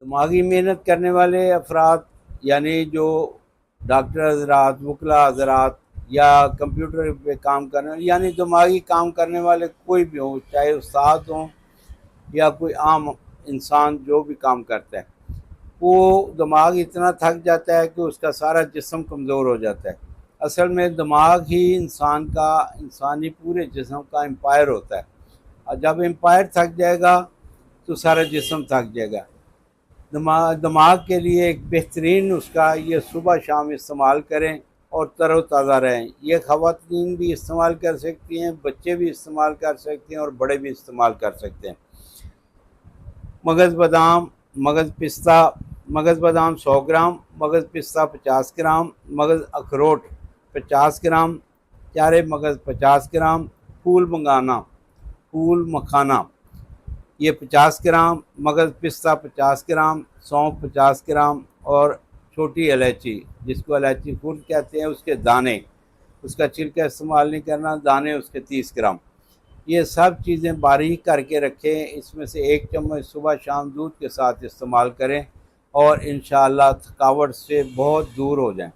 दिमागी मेहनत करने वाले अफराद यानी जो डॉक्टर हजरात, वकला हजरात या कंप्यूटर पे काम करने वाले, यानी दिमागी काम करने वाले कोई भी हो, चाहे उस्ताद हों या कोई आम इंसान जो भी काम करता है, वो दिमाग इतना थक जाता है कि उसका सारा जिस्म कमज़ोर हो जाता है। असल में दिमाग ही इंसानी पूरे जिस्म का एम्पायर होता है, और जब एम्पायर थक जाएगा तो सारा जिस्म थक जाएगा। दिमाग के लिए एक बेहतरीन उसका ये सुबह शाम इस्तेमाल करें और तरोताज़ा रहें। ये ख़वातीन भी इस्तेमाल कर सकती हैं, बच्चे भी इस्तेमाल कर सकते हैं और बड़े भी इस्तेमाल कर सकते हैं। मगज़ बादाम, मगज़ पिस्ता, मगज़ बादाम 100 ग्राम, मगज़ पिस्ता 50 ग्राम, मगज़ अखरोट 50 ग्राम, चारे मगज़ 50 ग्राम, फूल मखाना ये 50 ग्राम, मगज़ पिस्ता 50 ग्राम, सौंफ 50 ग्राम और छोटी इलायची, जिसको इलायची फूल कहते हैं, उसके दाने, उसका छिलका इस्तेमाल नहीं करना, दाने उसके 30 ग्राम। ये सब चीज़ें बारीक करके रखें। इसमें से 1 चम्मच सुबह शाम दूध के साथ इस्तेमाल करें और इंशाअल्लाह थकावट से बहुत दूर हो जाएं।